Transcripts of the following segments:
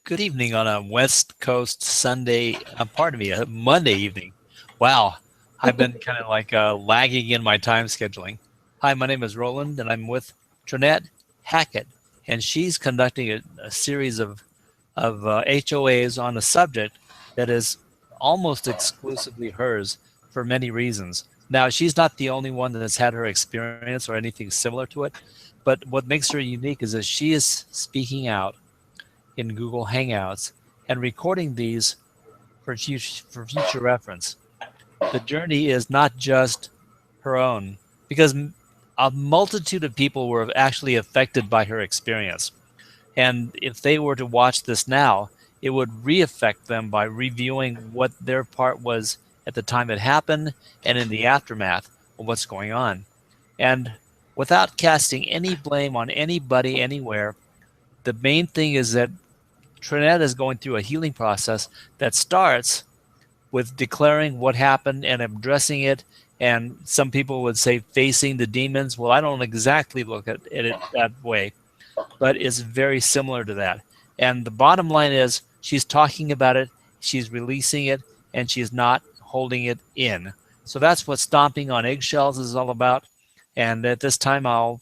Good evening on a West Coast Sunday, pardon me, a Monday evening. Wow, I've been kind of like lagging in my time scheduling. Hi, my name is Roland, and I'm with Trinette Hackett, and she's conducting a series of HOAs on a subject that is almost exclusively hers for many reasons. Now, she's not the only one that's had her experience or anything similar to it, but what makes her unique is that she is speaking out in Google Hangouts and recording these for future reference. The journey is not just her own, because a multitude of people were actually affected by her experience. And if they were to watch this now, it would re-affect them by reviewing what their part was at the time it happened and in the aftermath of what's going on. And without casting any blame on anybody anywhere, the main thing is that Trinette is going through a healing process that starts with declaring what happened and addressing it. And some people would say facing the demons. Well, I don't exactly look at it that way, but it's very similar to that. And the bottom line is she's talking about it, she's releasing it, and she's not holding it in. So that's what stomping on eggshells is all about. And at this time, I'll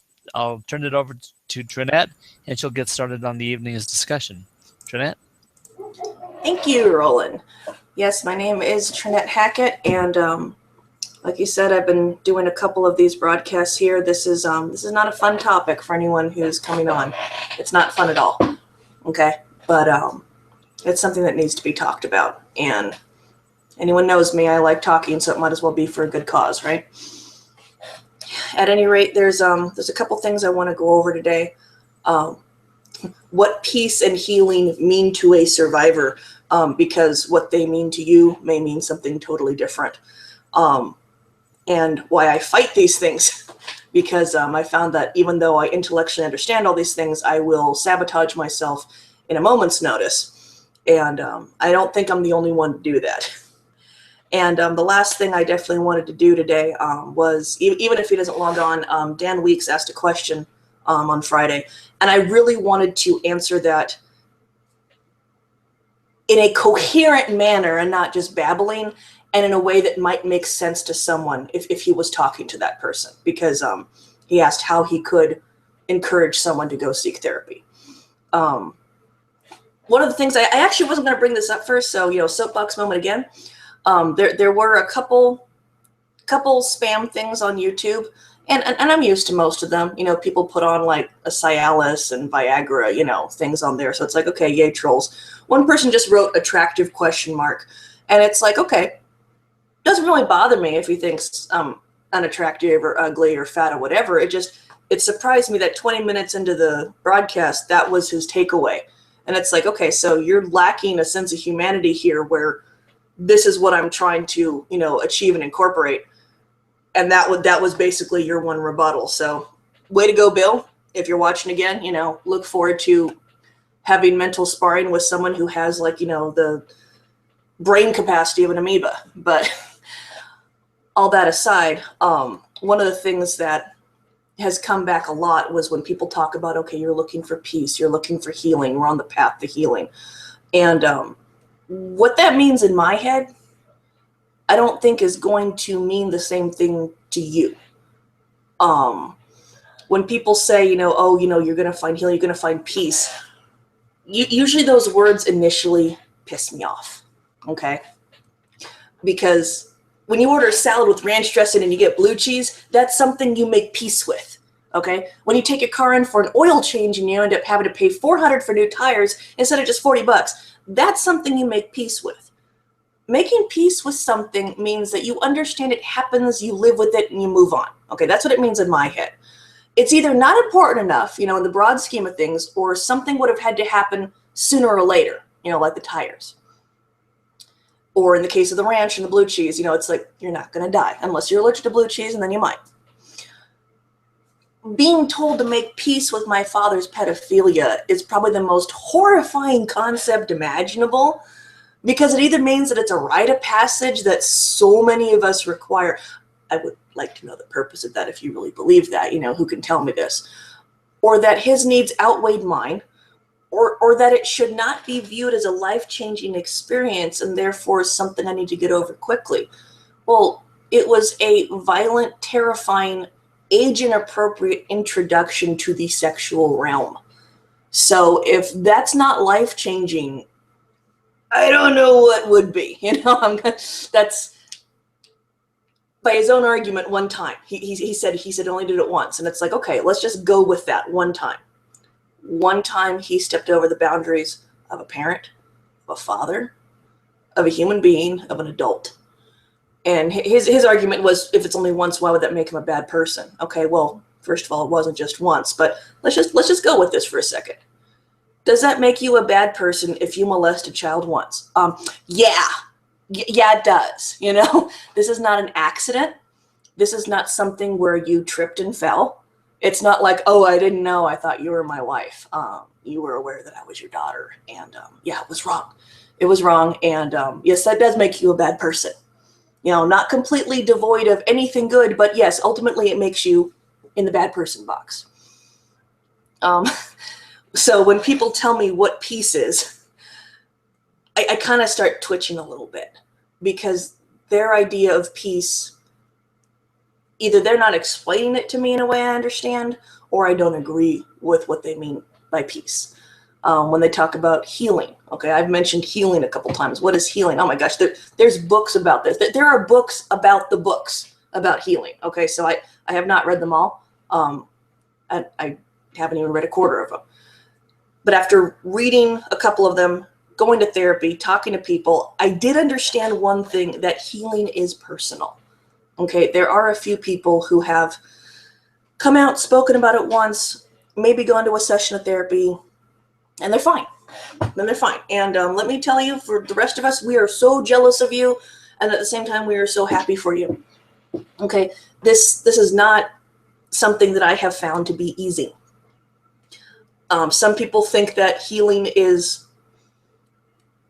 turn it over to Trinette, and she'll get started on the evening's discussion. Trinette? Thank you, Roland. Yes, my name is Trinette Hackett, and like you said, I've been doing a couple of these broadcasts here. This is not a fun topic for anyone who's coming on. It's not fun at all, okay? But it's something that needs to be talked about, and anyone knows me, I like talking, so it might as well be for a good cause, right? At any rate, there's a couple things I want to go over today. What peace and healing mean to a survivor, because what they mean to you may mean something totally different. And why I fight these things, because I found that even though I intellectually understand all these things, I will sabotage myself in a moment's notice. And I don't think I'm the only one to do that. And the last thing I definitely wanted to do today was, even if he doesn't log on, Dan Weeks asked a question on Friday, and I really wanted to answer that in a coherent manner and not just babbling, and in a way that might make sense to someone if he was talking to that person, because he asked how he could encourage someone to go seek therapy. One of the things, I actually wasn't going to bring this up first, so, soapbox moment again. There were a couple spam things on YouTube, and I'm used to most of them. People put on like a Cialis and Viagra, things on there. So it's like, okay, yay, trolls. One person just wrote attractive ? And it's like, okay, doesn't really bother me if he thinks unattractive or ugly or fat or whatever. It surprised me that 20 minutes into the broadcast, that was his takeaway. And it's like, okay, so you're lacking a sense of humanity here, where this is what I'm trying to, achieve and incorporate. And that was basically your one rebuttal. So way to go, Bill. If you're watching again, look forward to having mental sparring with someone who has the brain capacity of an amoeba. But all that aside, one of the things that has come back a lot was when people talk about, okay, you're looking for peace, you're looking for healing, we're on the path to healing. And what that means in my head, I don't think is going to mean the same thing to you. When people say, you're going to find healing, you're going to find peace, usually those words initially piss me off, okay? Because when you order a salad with ranch dressing and you get blue cheese, that's something you make peace with, okay? When you take your car in for an oil change and you end up having to pay $400 for new tires instead of just $40, that's something you make peace with. Making peace with something means that you understand it happens, you live with it, and you move on. Okay, that's what it means in my head. It's either not important enough, in the broad scheme of things, or something would have had to happen sooner or later, like the tires. Or in the case of the ranch and the blue cheese, it's like, you're not going to die unless you're allergic to blue cheese, and then you might. Being told to make peace with my father's pedophilia is probably the most horrifying concept imaginable, because it either means that it's a rite of passage that so many of us require. I would like to know the purpose of that if you really believe that, who can tell me this? Or that his needs outweighed mine, or that it should not be viewed as a life-changing experience and therefore something I need to get over quickly. Well, it was a violent, terrifying, age-inappropriate introduction to the sexual realm. So if that's not life-changing, I don't know what would be. You know, that's by his own argument. One time, he said only did it once, and it's like, okay, let's just go with that one time. One time he stepped over the boundaries of a parent, of a father, of a human being, of an adult. And his argument was, if it's only once, why would that make him a bad person? Okay, well, first of all, it wasn't just once, but let's just go with this for a second. Does that make you a bad person if you molest a child once? Yeah, it does. You know, this is not an accident. This is not something where you tripped and fell. It's not like, oh, I didn't know. I thought you were my wife. You were aware that I was your daughter. And yeah, it was wrong. It was wrong. And yes, that does make you a bad person. You know, not completely devoid of anything good, but yes, ultimately it makes you in the bad person box. So when people tell me what peace is, I kind of start twitching a little bit, because their idea of peace, either they're not explaining it to me in a way I understand, or I don't agree with what they mean by peace. When they talk about healing, okay, I've mentioned healing a couple times. What is healing? Oh my gosh, there's books about this. There are books about the books about healing. Okay, so I have not read them all. I haven't even read a quarter of them. But after reading a couple of them, going to therapy, talking to people, I did understand one thing, that healing is personal. Okay, there are a few people who have come out, spoken about it once, maybe gone to a session of therapy, and they're fine. Then they're fine. And let me tell you, for the rest of us, we are so jealous of you, and at the same time, we are so happy for you. Okay, this is not something that I have found to be easy. Some people think that healing is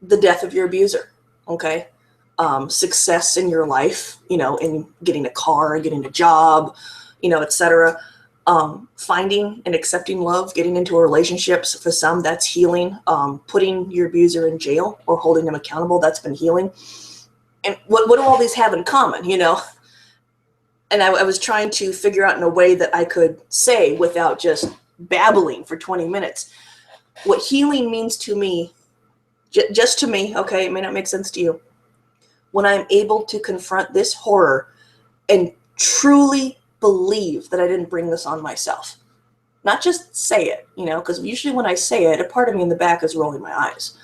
the death of your abuser, okay? Success in your life, you know, in getting a car, getting a job, you know, etc. Finding and accepting love, getting into relationships, for some, that's healing. Putting your abuser in jail or holding them accountable, that's been healing. And what do all these have in common, you know? And I was trying to figure out in a way that I could say without just babbling for 20 minutes. What healing means to me, just to me, okay, it may not make sense to you, when I'm able to confront this horror and truly believe that I didn't bring this on myself. Not just say it, you know, because usually when I say it, a part of me in the back is rolling my eyes.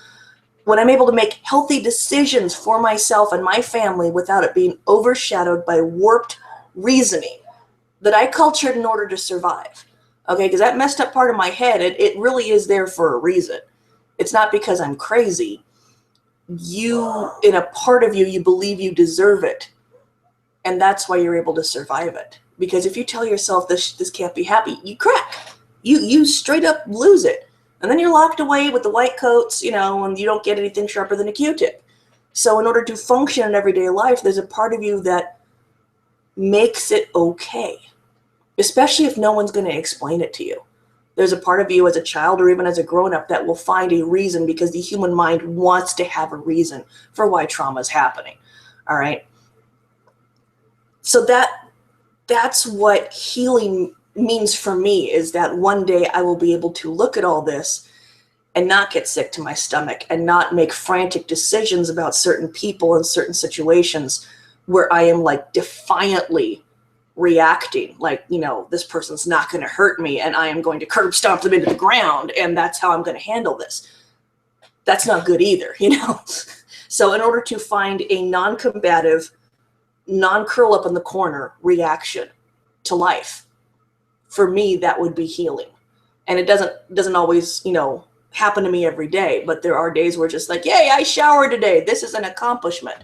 When I'm able to make healthy decisions for myself and my family without it being overshadowed by warped reasoning that I cultured in order to survive. Okay, because that messed up part of my head, it really is there for a reason. It's not because I'm crazy. You, in a part of you, you believe you deserve it. And that's why you're able to survive it. Because if you tell yourself this can't be happy, you crack. You straight up lose it. And then you're locked away with the white coats, you know, and you don't get anything sharper than a Q-tip. So in order to function in everyday life, there's a part of you that makes it okay. Especially if no one's going to explain it to you. There's a part of you as a child or even as a grown-up that will find a reason, because the human mind wants to have a reason for why trauma is happening. All right. So that's what healing means for me, is that one day I will be able to look at all this and not get sick to my stomach and not make frantic decisions about certain people and certain situations where I am like defiantly reacting, like, you know, this person's not going to hurt me and I am going to curb stomp them into the ground and that's how I'm going to handle this. That's not good either, you know? So in order to find a non-combative, non-curl up in the corner reaction to life, for me, that would be healing. And it doesn't always, you know, happen to me every day, but there are days where just like, yay, I showered today. This is an accomplishment.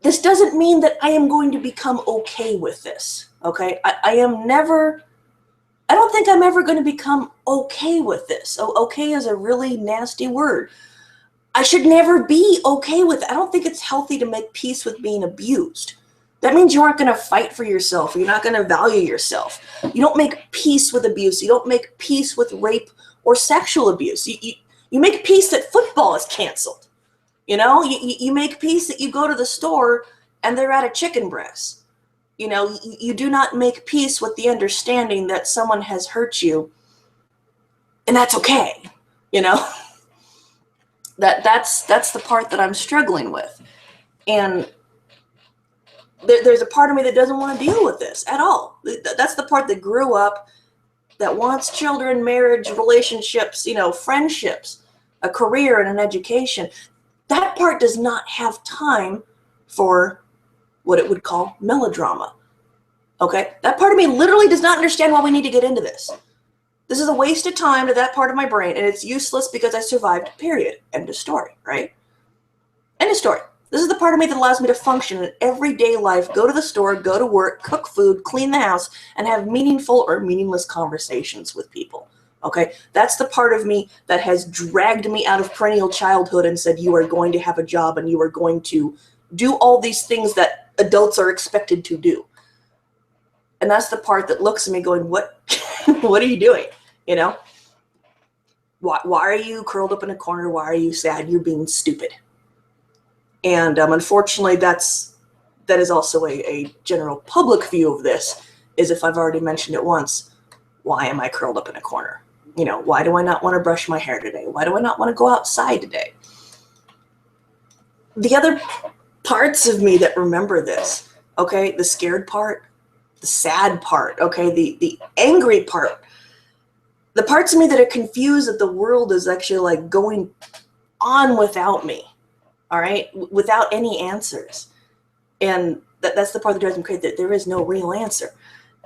This doesn't mean that I am going to become okay with this, okay? I don't think I'm ever going to become okay with this. Okay is a really nasty word. I should never be okay with it. I don't think it's healthy to make peace with being abused. That means you aren't going to fight for yourself. You're not going to value yourself. You don't make peace with abuse. You don't make peace with rape or sexual abuse. You make peace that football is canceled. You make peace that you go to the store and they're out of chicken breasts. You do not make peace with the understanding that someone has hurt you, and that's okay. That's the part that I'm struggling with. And there's a part of me that doesn't want to deal with this at all. That's the part that grew up, that wants children, marriage, relationships, friendships, a career, and an education. That part does not have time for what it would call melodrama. Okay? That part of me literally does not understand why we need to get into this. This is a waste of time to that part of my brain, and it's useless because I survived, period. End of story, right? End of story. This is the part of me that allows me to function in everyday life, go to the store, go to work, cook food, clean the house, and have meaningful or meaningless conversations with people. Okay? That's the part of me that has dragged me out of perennial childhood and said, you are going to have a job and you are going to do all these things that adults are expected to do. And that's the part that looks at me going, what, what are you doing? Why are you curled up in a corner? Why are you sad? You're being stupid. And unfortunately, that is also a general public view of this, is if I've already mentioned it once, why am I curled up in a corner? Why do I not want to brush my hair today? Why do I not want to go outside today? The other parts of me that remember this, okay, the scared part, the sad part, okay, the angry part, the parts of me that are confused that the world is actually like going on without me, all right, without any answers. And that's the part that drives me crazy, that there is no real answer.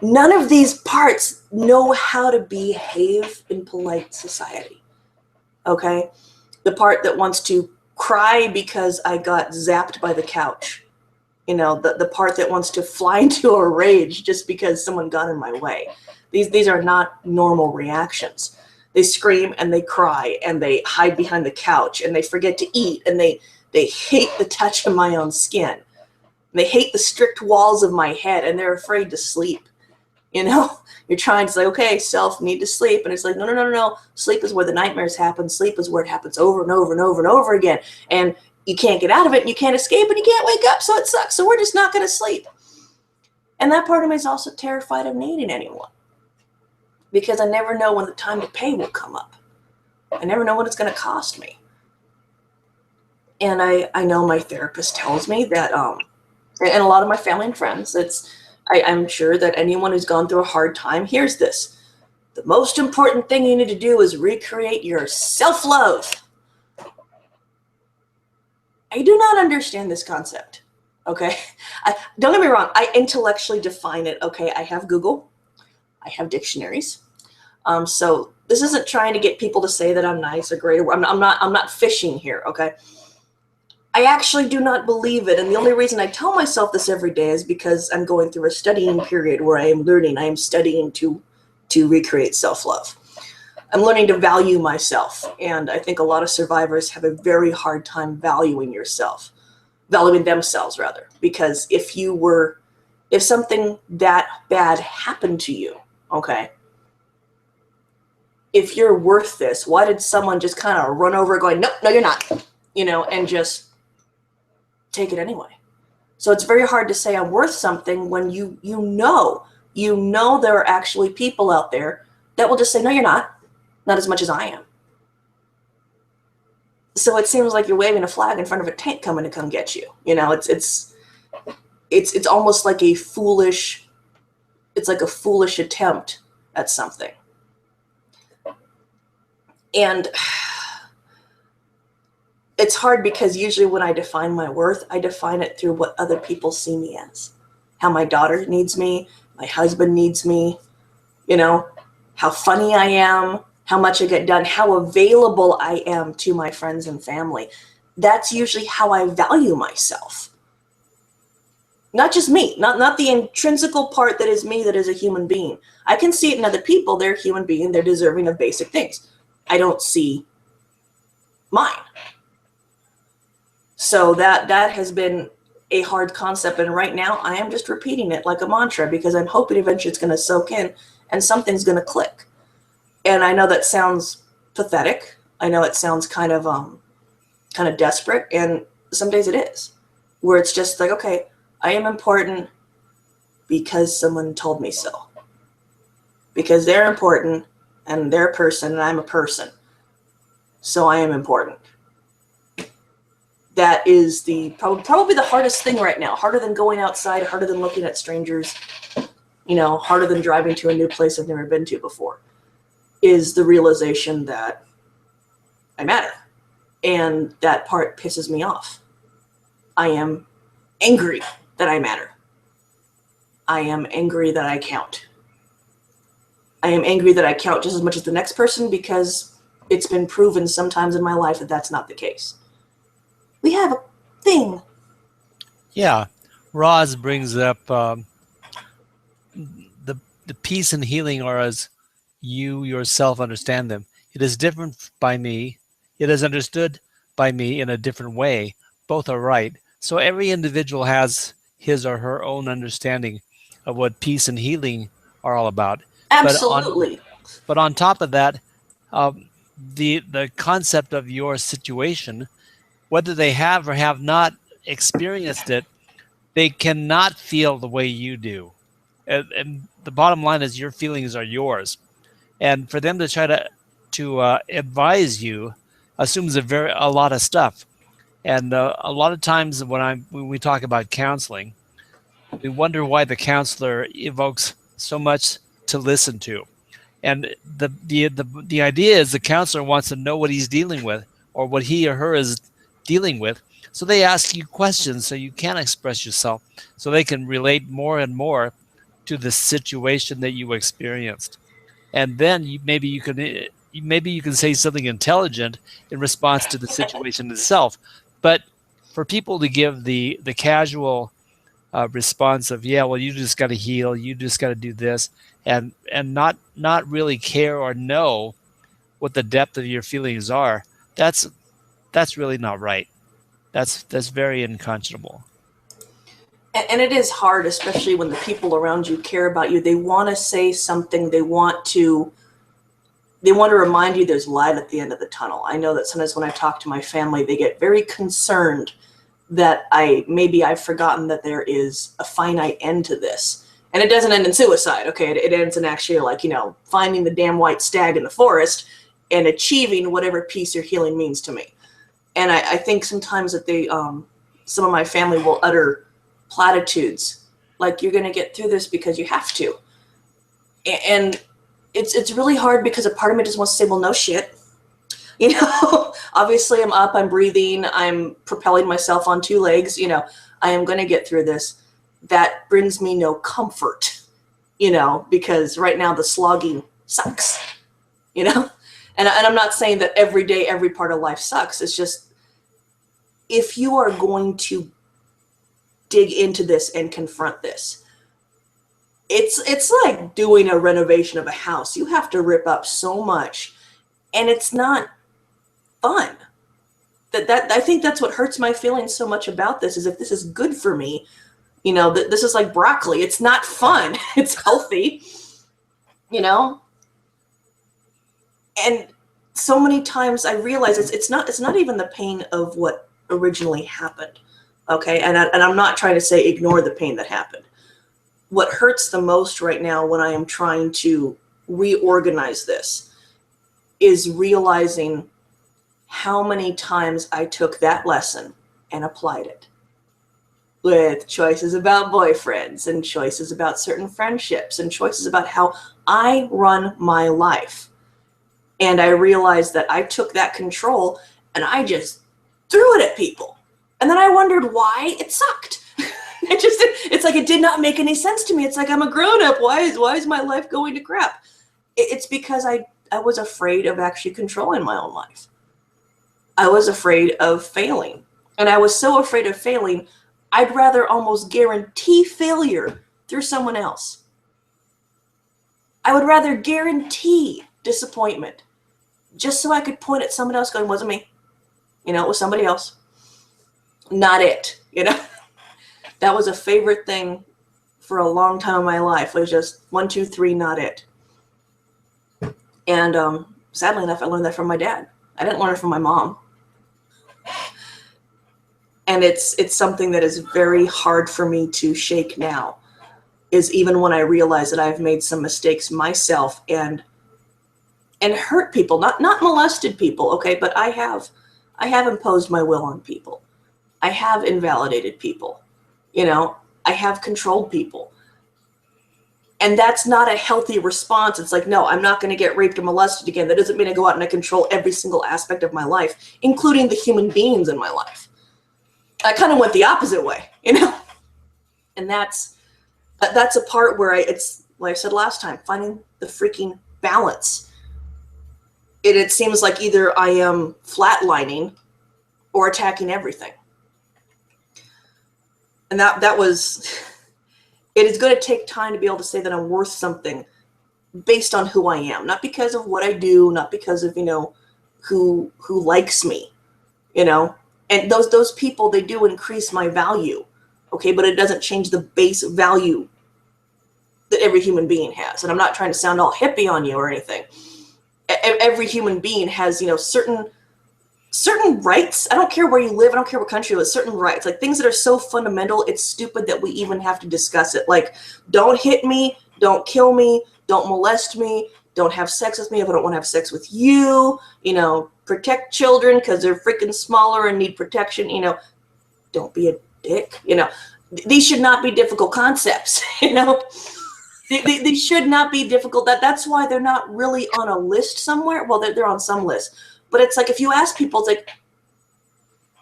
None of these parts know how to behave in polite society, okay? The part that wants to cry because I got zapped by the couch, the part that wants to fly into a rage just because someone got in my way. These are not normal reactions. They scream and they cry and they hide behind the couch and they forget to eat and they hate the touch of my own skin. And they hate the strict walls of my head and they're afraid to sleep. You're trying to say, okay, self, need to sleep. And it's like, no. Sleep is where the nightmares happen. Sleep is where it happens over and over and over and over again. And you can't get out of it and you can't escape and you can't wake up. So it sucks. So we're just not going to sleep. And that part of me is also terrified of needing anyone, because I never know when the time to pay will come up. I never know what it's going to cost me. And I know my therapist tells me that, and a lot of my family and friends, I'm sure that anyone who's gone through a hard time hears this. The most important thing you need to do is recreate your self-love. I do not understand this concept, okay? Don't get me wrong, I intellectually define it, okay? I have Google, I have dictionaries. So this isn't trying to get people to say that I'm nice or great. I'm not fishing here, okay? I actually do not believe it. And the only reason I tell myself this every day is because I'm going through a studying period where I am learning. I am studying to recreate self-love. I'm learning to value myself. And I think a lot of survivors have a very hard time valuing themselves rather. Because if something that bad happened to you, okay, if you're worth this, why did someone just kind of run over going, no, you're not, and just take it anyway? So it's very hard to say I'm worth something when you know there are actually people out there that will just say, no, you're not as much as I am. So it seems like you're waving a flag in front of a tank coming to come get you. It's almost like a foolish attempt at something. And it's hard because usually when I define my worth, I define it through what other people see me as. How my daughter needs me, my husband needs me, how funny I am, how much I get done, how available I am to my friends and family. That's usually how I value myself. Not just me, not the intrinsical part that is me, that is a human being. I can see it in other people. They're a human being. They're deserving of basic things. I don't see mine. So that has been a hard concept. And right now I am just repeating it like a mantra because I'm hoping eventually it's going to soak in and something's going to click. And I know that sounds pathetic. I know it sounds kind of desperate, and some days it is, where it's just like, okay, I am important because someone told me so. Because they're important and they're a person and I'm a person. So I am important. That is probably the hardest thing right now. Harder than going outside, harder than looking at strangers, harder than driving to a new place I've never been to before, is the realization that I matter. And that part pisses me off. I am angry that I matter. I am angry that I count. I am angry that I count just as much as the next person, because it's been proven sometimes in my life that that's not the case. We have a thing. Yeah. Roz brings up the peace and healing are as you yourself understand them. It is different by me. It is understood by me in a different way. Both are right. So every individual has his or her own understanding of what peace and healing are all about. Absolutely. But on top of that, the concept of your situation, whether they have or have not experienced it, they cannot feel the way you do. And the bottom line is your feelings are yours. And for them to try to advise you assumes a lot of stuff. And a lot of times when we talk about counseling, we wonder why the counselor evokes so much to listen to. And the idea is the counselor wants to know what he's dealing with, or what he or her is dealing with. So they ask you questions so you can express yourself, so they can relate more and more to the situation that you experienced. And then maybe you can say something intelligent in response to the situation itself. But for people to give the casual response of, yeah, well, you just got to heal, you just got to do this, and not really care or know what the depth of your feelings are, that's really not right. That's very unconscionable. And it is hard, especially when the people around you care about you. They want to say something. They want to remind you there's light at the end of the tunnel. I know that sometimes when I talk to my family, they get very concerned that I've forgotten that there is a finite end to this. And it doesn't end in suicide, okay? It ends in actually, like, finding the damn white stag in the forest and achieving whatever peace or healing means to me. And I think sometimes that some of my family will utter platitudes, like, you're going to get through this because you have to. And it's really hard, because a part of me just wants to say, well, no shit. Obviously I'm up, I'm breathing, I'm propelling myself on two legs, I am going to get through this. That brings me no comfort, because right now the slogging sucks, and I'm not saying that every day, every part of life sucks. It's just, if you are going to dig into this and confront this, it's like doing a renovation of a house. You have to rip up so much, and it's not fun. That I think that's what hurts my feelings so much about this, is if this is good for me, this is like broccoli. It's not fun. It's healthy, and so many times I realize it's not even the pain of what originally happened. Okay. And I'm not trying to say ignore the pain that happened. What hurts the most right now when I am trying to reorganize this is realizing how many times I took that lesson and applied it, with choices about boyfriends and choices about certain friendships and choices about how I run my life. And I realized that I took that control and I just threw it at people. And then I wondered why it sucked. It's like it did not make any sense to me. It's like, I'm a grown up. Why is my life going to crap? It's because I was afraid of actually controlling my own life. I was afraid of failing. And I was so afraid of failing, I'd rather almost guarantee failure through someone else. I would rather guarantee disappointment just so I could point at someone else going, it wasn't me. It was somebody else. Not it. That was a favorite thing for a long time in my life, was just 1, 2, 3, not it. And Sadly enough, I learned that from my dad. I didn't learn it from my mom. And it's something that is very hard for me to shake now, is even when I realize that I've made some mistakes myself and hurt people, not molested people, okay, but I have imposed my will on people. I have invalidated people. You know, I have controlled people. And that's not a healthy response. It's like, no, I'm not going to get raped or molested again. That doesn't mean I go out and I control every single aspect of my life, including the human beings in my life. I kind of went the opposite way, you know? And that's a part where it's like I said last time, finding the freaking balance. It seems like either I am flatlining or attacking everything. And that was, it is going to take time to be able to say that I'm worth something based on who I am, not because of what I do, not because of, you know, who likes me, you know. And those people, they do increase my value, okay, but it doesn't change the base value that every human being has. And I'm not trying to sound all hippie on you or anything. Every human being has, you know, certain rights. I don't care where you live, I don't care what country you live, certain rights, like things that are so fundamental, it's stupid that we even have to discuss it. Like, don't hit me, don't kill me, don't molest me, don't have sex with me if I don't want to have sex with you, you know, protect children because they're freaking smaller and need protection, you know, don't be a dick, you know. These should not be difficult concepts, you know. They should not be difficult. That's why they're not really on a list somewhere. Well, they're on some list. But it's like, if you ask people, it's like,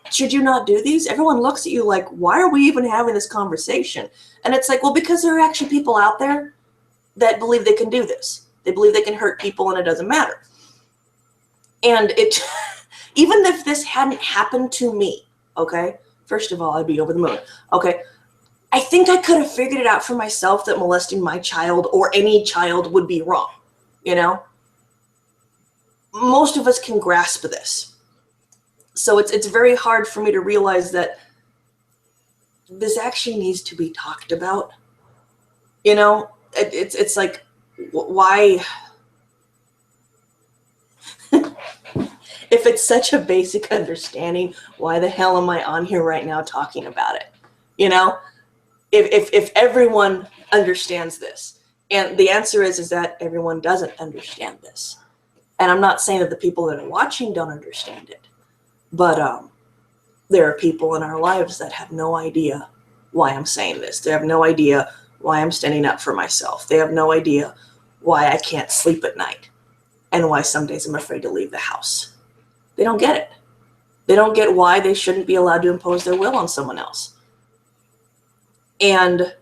should you not do these? Everyone looks at you like, why are we even having this conversation? And it's like, well, because there are actually people out there that believe they can do this. They believe they can hurt people and it doesn't matter. And it, even if this hadn't happened to me, okay, first of all, I'd be over the moon, okay, I think I could have figured it out for myself that molesting my child or any child would be wrong, you know? Most of us can grasp this. So it's very hard for me to realize that this actually needs to be talked about. You know, it's like, why? If it's such a basic understanding, why the hell am I on here right now talking about it? You know, if everyone understands this, and the answer is that everyone doesn't understand this. And I'm not saying that the people that are watching don't understand it, but there are people in our lives that have no idea why I'm saying this. They have no idea why I'm standing up for myself. They have no idea why I can't sleep at night and why some days I'm afraid to leave the house. They don't get it. They don't get why they shouldn't be allowed to impose their will on someone else. And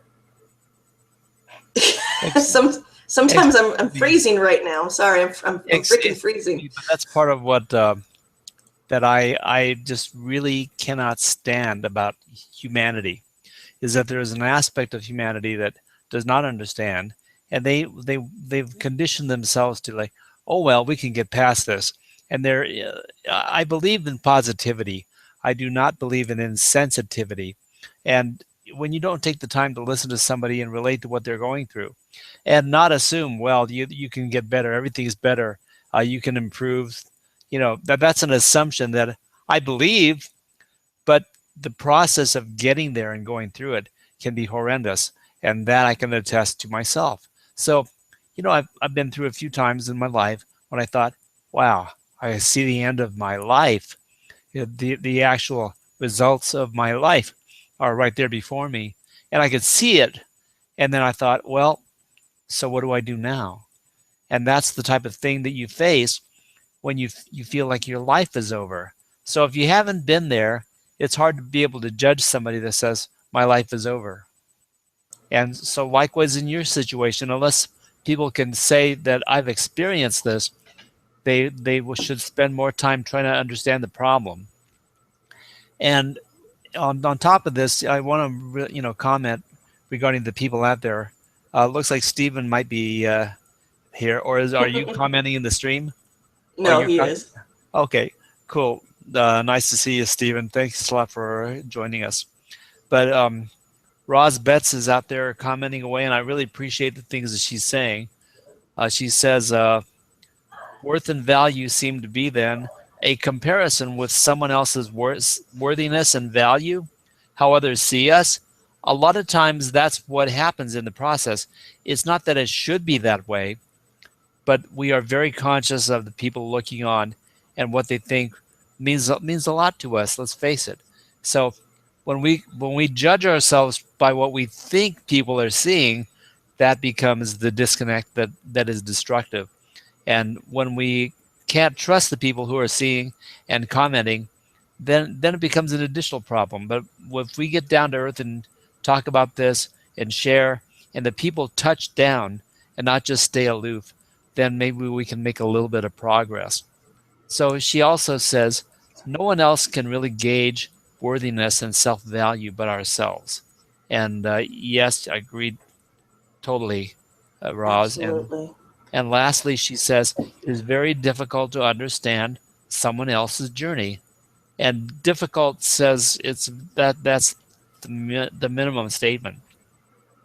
sometimes I'm freezing right now. I'm sorry, I'm freaking freezing. That's part of what that I just really cannot stand about humanity, is that there is an aspect of humanity that does not understand, and they've conditioned themselves to, like, oh well, we can get past this. And I believe in positivity. I do not believe in insensitivity. And when you don't take the time to listen to somebody and relate to what they're going through, and not assume, well, you can get better, everything's better, you can improve, you know, that's an assumption that I believe, but the process of getting there and going through it can be horrendous, and that I can attest to myself. So, you know, I've been through a few times in my life when I thought, wow, I see the end of my life. You know, the actual results of my life are right there before me, and I could see it. And then I thought, well, so what do I do now? And that's the type of thing that you face when you feel like your life is over. So if you haven't been there, it's hard to be able to judge somebody that says, my life is over. And so likewise in your situation, unless people can say that I've experienced this, they should spend more time trying to understand the problem. And on top of this, I want to comment regarding the people out there. Looks like Stephen might be here, or are you commenting in the stream? No, he is. Okay, cool. Nice to see you, Stephen. Thanks a lot for joining us. But Roz Betts is out there commenting away, and I really appreciate the things that she's saying. She says, Worth and value seem to be then a comparison with someone else's worthiness and value, how others see us. A lot of times that's what happens in the process. It's not that it should be that way, but we are very conscious of the people looking on and what they think means a lot to us. Let's face it. So when we judge ourselves by what we think people are seeing, that becomes the disconnect that is destructive. And when we can't trust the people who are seeing and commenting, then it becomes an additional problem. But if we get down to earth and talk about this and share, and the people touch down and not just stay aloof, then maybe we can make a little bit of progress. So she also says, no one else can really gauge worthiness and self value but ourselves. And yes, I agree totally, Roz. Absolutely. And lastly, she says, it is very difficult to understand someone else's journey. And difficult says that's the minimum statement.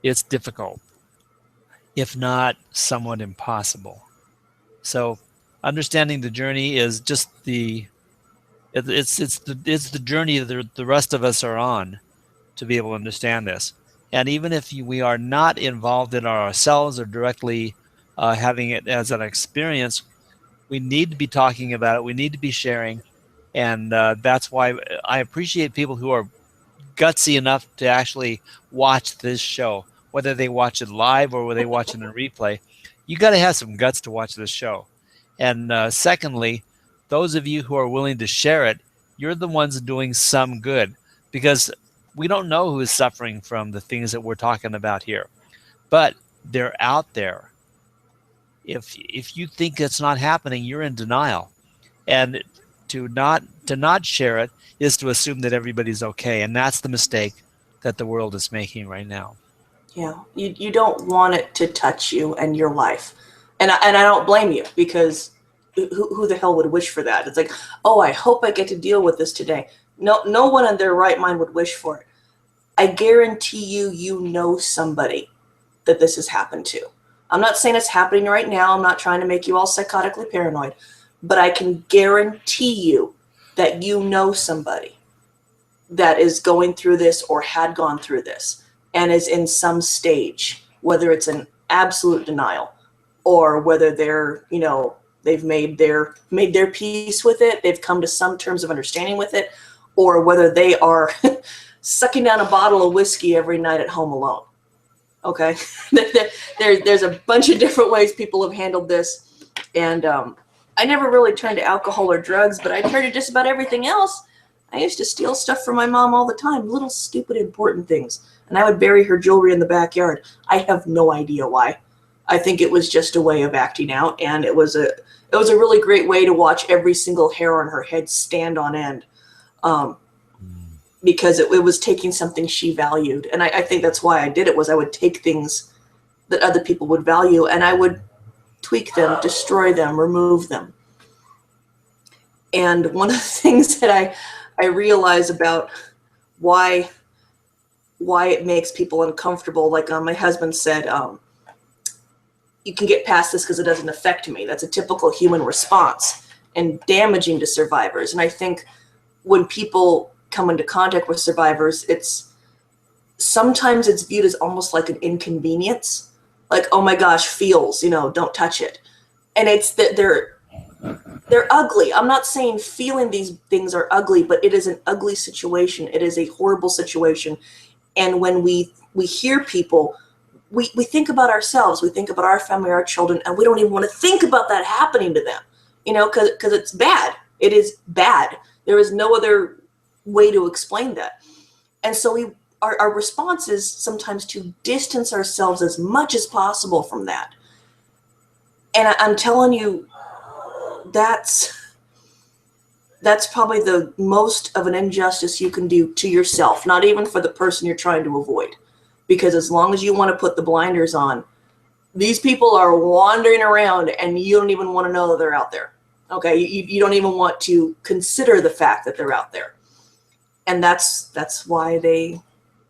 It's difficult, if not somewhat impossible. So understanding the journey is just it's the journey that the rest of us are on to be able to understand this. And even if we are not involved in it ourselves or directly having it as an experience, we need to be talking about it. We need to be sharing. And that's why I appreciate people who are gutsy enough to actually watch this show, whether they watch it live or whether they watch it in a replay. You got to have some guts to watch this show. And secondly, those of you who are willing to share it, you're the ones doing some good, because we don't know who is suffering from the things that we're talking about here, but they're out there. If you think it's not happening, you're in denial. And to not share it is to assume that everybody's okay, and that's the mistake that the world is making right now. Yeah, you don't want it to touch you and your life, and I don't blame you, because who the hell would wish for that? It's like, oh, I hope I get to deal with this today. No one in their right mind would wish for it. I guarantee you know somebody that this has happened to. I'm not saying it's happening right now. I'm not trying to make you all psychotically paranoid, but I can guarantee you that you know somebody that is going through this or had gone through this and is in some stage, whether it's an absolute denial or whether they're, they've made their peace with it, they've come to some terms of understanding with it, or whether they are sucking down a bottle of whiskey every night at home alone. Okay, there's a bunch of different ways people have handled this, and I never really turned to alcohol or drugs, but I turned to just about everything else. I used to steal stuff from my mom all the time, little stupid important things, and I would bury her jewelry in the backyard. I have no idea why. I think it was just a way of acting out, and it was a really great way to watch every single hair on her head stand on end. Because it was taking something she valued. And I think that's why I did it, was I would take things that other people would value and I would tweak them, destroy them, remove them. And one of the things that I realize about why it makes people uncomfortable, like my husband said, you can get past this because it doesn't affect me. That's a typical human response and damaging to survivors. And I think when people come into contact with survivors, sometimes it's viewed as almost like an inconvenience, like, oh my gosh, feels, don't touch it. And it's that they're ugly. I'm not saying feeling these things are ugly, but it is an ugly situation. It is a horrible situation. And when we hear people, we think about ourselves, we think about our family, our children, and we don't even want to think about that happening to them, because it's bad. It is bad. There is no other way to explain that. And so our response is sometimes to distance ourselves as much as possible from that. And I'm telling you, that's probably the most of an injustice you can do to yourself, not even for the person you're trying to avoid. Because as long as you want to put the blinders on, these people are wandering around and you don't even want to know that they're out there. Okay, you don't even want to consider the fact that they're out there. And that's why they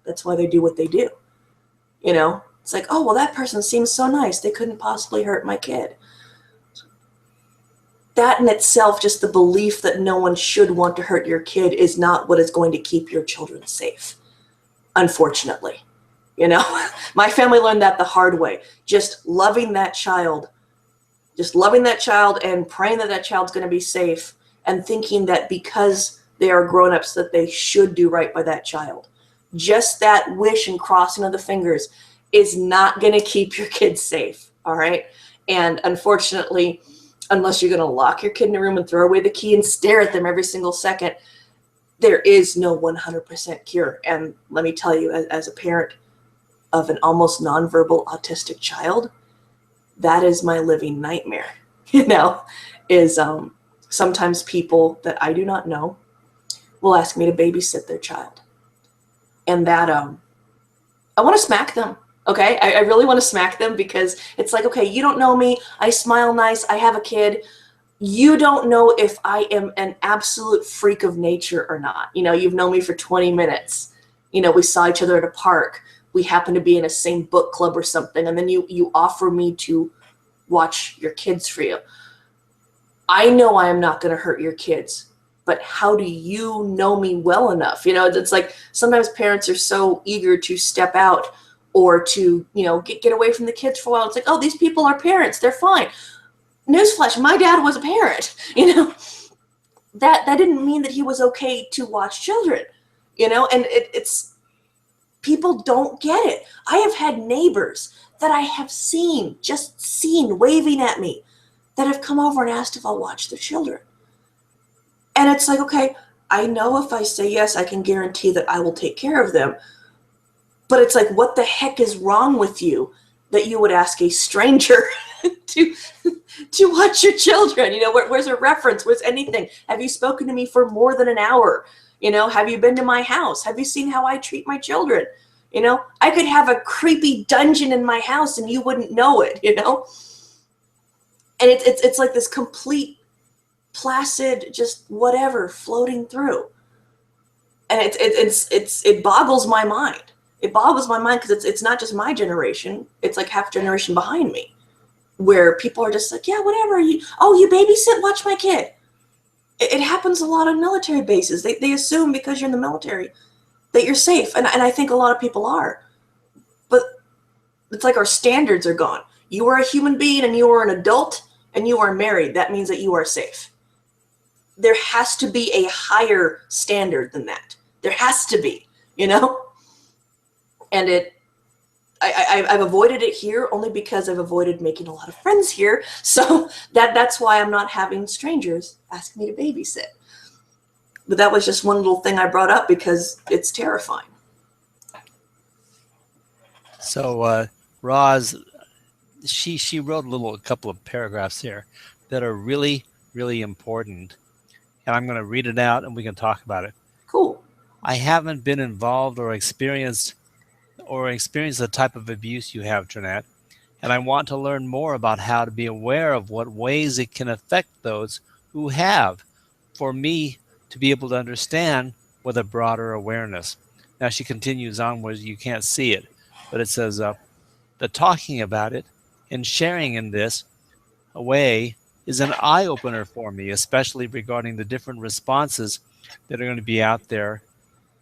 do what they do. It's like, oh, well, that person seems so nice. They couldn't possibly hurt my kid. that in itself, just the belief that no one should want to hurt your kid, is not what is going to keep your children safe, unfortunately. You know, my family learned that the hard way. Just loving that child and praying that that child's going to be safe, and thinking that because they are grown-ups that they should do right by that child. Just that wish and crossing of the fingers is not going to keep your kids safe, all right? And unfortunately, unless you're going to lock your kid in a room and throw away the key and stare at them every single second, there is no 100% cure. And let me tell you, as a parent of an almost nonverbal autistic child, that is my living nightmare, you know, is sometimes people that I do not know will ask me to babysit their child. And that, I want to smack them, okay? I really want to smack them, because it's like, okay, you don't know me. I smile nice. I have a kid. You don't know if I am an absolute freak of nature or not. You know, you've known me for 20 minutes. You know, we saw each other at a park. We happen to be in a same book club or something. And then you offer me to watch your kids for you. I know I am not going to hurt your kids, but how do you know me well enough? You know, it's like sometimes parents are so eager to step out or to, you know, get away from the kids for a while. It's like, oh, these people are parents. They're fine. Newsflash, my dad was a parent. You know, that didn't mean that he was okay to watch children, you know, and it's people don't get it. I have had neighbors that I have just seen waving at me, that have come over and asked if I'll watch their children. And it's like, okay, I know if I say yes, I can guarantee that I will take care of them. But it's like, what the heck is wrong with you that you would ask a stranger to watch your children? You know, where's a reference? Where's anything? Have you spoken to me for more than an hour? You know, have you been to my house? Have you seen how I treat my children? You know, I could have a creepy dungeon in my house and you wouldn't know it, you know? And it's like this complete placid, just whatever floating through. And it boggles my mind. It boggles my mind, because it's not just my generation. It's like half generation behind me, where people are just like, yeah, whatever. You babysit, watch my kid. It happens a lot on military bases. They assume because you're in the military that you're safe. And I think a lot of people are. But it's like our standards are gone. You are a human being and you are an adult and you are married. That means that you are safe. There has to be a higher standard than that. There has to be, you know? And I've avoided it here only because I've avoided making a lot of friends here. So that's why I'm not having strangers ask me to babysit. But that was just one little thing I brought up because it's terrifying. So Roz, she wrote a couple of paragraphs here that are really, really important. And I'm going to read it out and we can talk about it. Cool. I haven't been involved or experienced the type of abuse you have, Trinette, and I want to learn more about how to be aware of what ways it can affect those who have, for me to be able to understand with a broader awareness. Now she continues on where you can't see it, but it says, the talking about it and sharing in this way is an eye-opener for me, especially regarding the different responses that are going to be out there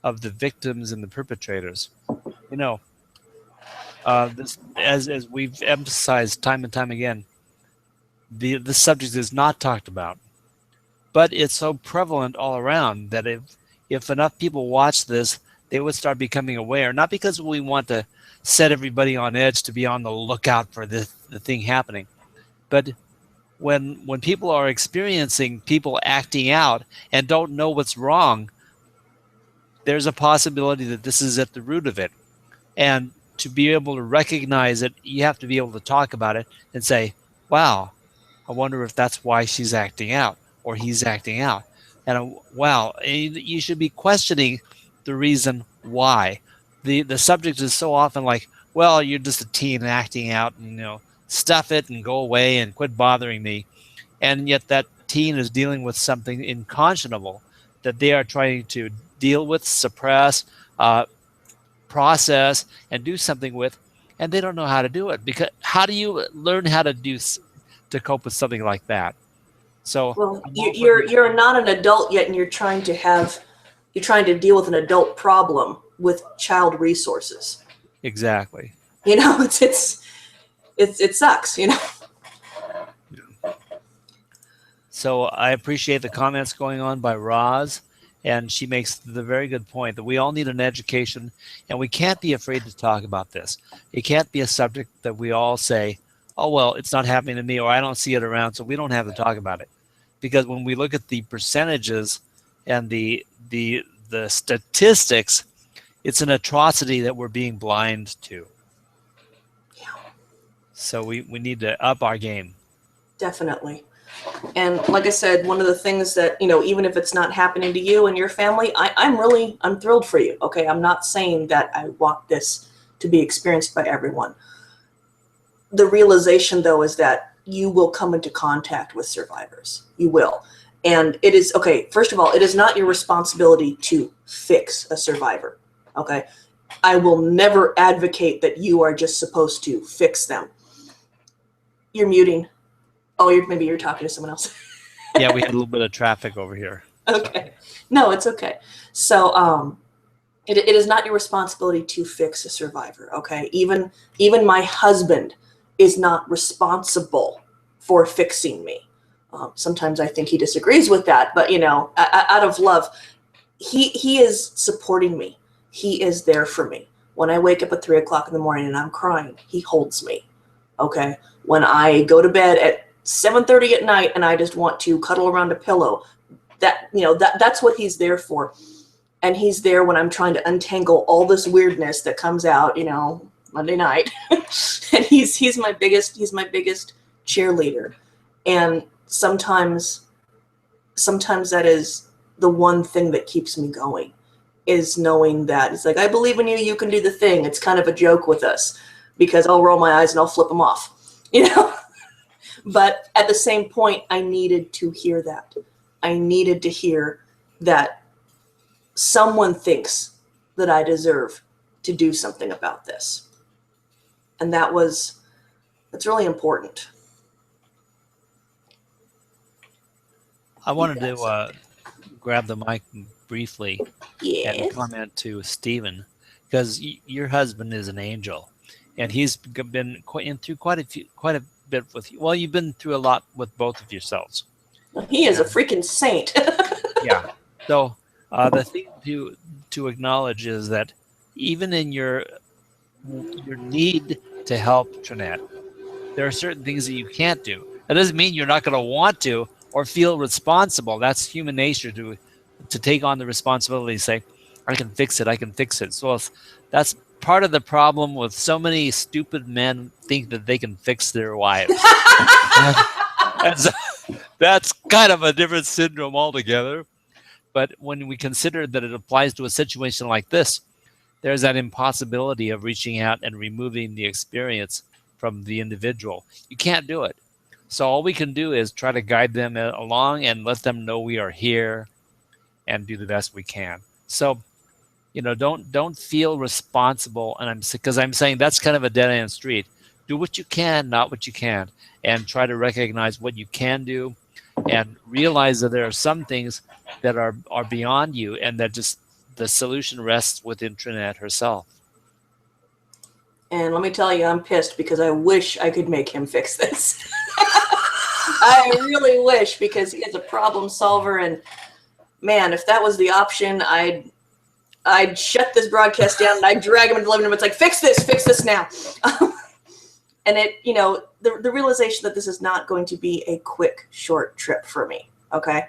of the victims and the perpetrators. You know, this, as we've emphasized time and time again, the subject is not talked about, but it's so prevalent all around that if enough people watch this, they would start becoming aware. Not because we want to set everybody on edge to be on the lookout for the thing happening, but when people are experiencing people acting out and don't know what's wrong, there's a possibility that this is at the root of it. And to be able to recognize it, you have to be able to talk about it and say, wow, I wonder if that's why she's acting out or he's acting out. And wow, you should be questioning the reason why. The subject is so often like, well, you're just a teen acting out, and, you know, stuff it and go away and quit bothering me. And yet that teen is dealing with something unconscionable that they are trying to deal with, suppress, process, and do something with, and they don't know how to do it. Because how do you learn how to cope with something like that? So Well, I'm all for you're not an adult yet, and you're trying to deal with an adult problem with child resources. exactly. You know, it sucks. You know. So I appreciate the comments going on by Roz, and she makes the very good point that we all need an education, and we can't be afraid to talk about this. It can't be a subject that we all say, "Oh well, it's not happening to me," or "I don't see it around," so we don't have to talk about it. Because when we look at the percentages and the statistics, it's an atrocity that we're being blind to. Yeah, So we need to up our game. definitely. And like I said, one of the things that, even if it's not happening to you and your family, I'm thrilled for you. Okay. I'm not saying that I want this to be experienced by everyone. The realization, though, is that you will come into contact with survivors. You will. And it is, okay, first of all, it is not your responsibility to fix a survivor. Okay. I will never advocate that you are just supposed to fix them. You're muting. Oh, maybe you're talking to someone else. Yeah, we had a little bit of traffic over here. Okay. No, it's okay. So it is not your responsibility to fix a survivor. Okay. Even my husband is not responsible for fixing me. Sometimes I think he disagrees with that, but out of love, he is supporting me. He is there for me. When I wake up at 3 o'clock in the morning and I'm crying, he holds me. Okay. When I go to bed at 7:30 at night and I just want to cuddle around a pillow, that's what he's there for. And he's there when I'm trying to untangle all this weirdness that comes out, Monday night. And he's my biggest cheerleader. And sometimes that is the one thing that keeps me going, is knowing that it's like, I believe in you, you can do the thing. It's kind of a joke with us because I'll roll my eyes and I'll flip them off, But at the same point, I needed to hear that. I needed to hear that someone thinks that I deserve to do something about this. And that's really important. I wanted to grab the mic briefly and Yes. comment to Stephen, because your husband is an angel, and he's been through quite a bit with you. Well, you've been through a lot with both of yourselves. He is a freaking saint. Yeah. So the thing to acknowledge is that even in your need to help Trinette, there are certain things that you can't do. That doesn't mean you're not going to want to or feel responsible. That's human nature to take on the responsibility, say, I can fix it, I can fix it. So that's part of the problem with so many stupid men think that they can fix their wives. And so that's kind of a different syndrome altogether. But when we consider that it applies to a situation like this, there's that impossibility of reaching out and removing the experience from the individual. You can't do it. So all we can do is try to guide them along and let them know we are here and do the best we can. So, don't feel responsible. And because I'm saying that's kind of a dead end street. Do what you can, not what you can't, and try to recognize what you can do and realize that there are some things that are beyond you, and that just the solution rests within Trinette herself. And let me tell you, I'm pissed because I wish I could make him fix this. I really wish, because he is a problem solver, and man, if that was the option, I'd shut this broadcast down and I'd drag him into the living room. It's like, fix this now. And the realization that this is not going to be a quick, short trip for me. Okay.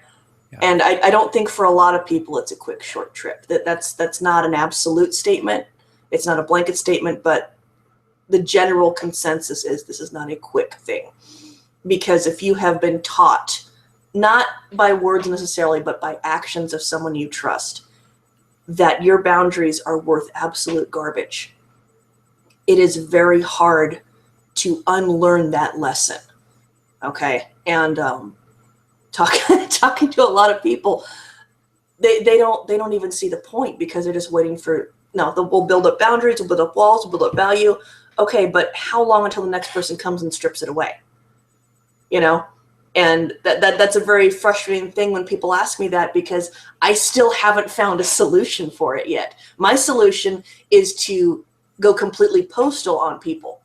Yeah. And I don't think for a lot of people it's a quick, short trip. That's not an absolute statement. It's not a blanket statement, but the general consensus is this is not a quick thing. Because if you have been taught, not by words necessarily, but by actions of someone you trust, that your boundaries are worth absolute garbage, it is very hard to unlearn that lesson. Okay. And talking to a lot of people, they don't even see the point, because they're just waiting for, no, we'll build up boundaries, we'll build up walls, we'll build up value. Okay, but how long until the next person comes and strips it away? And that's a very frustrating thing when people ask me that, because I still haven't found a solution for it yet. My solution is to go completely postal on people.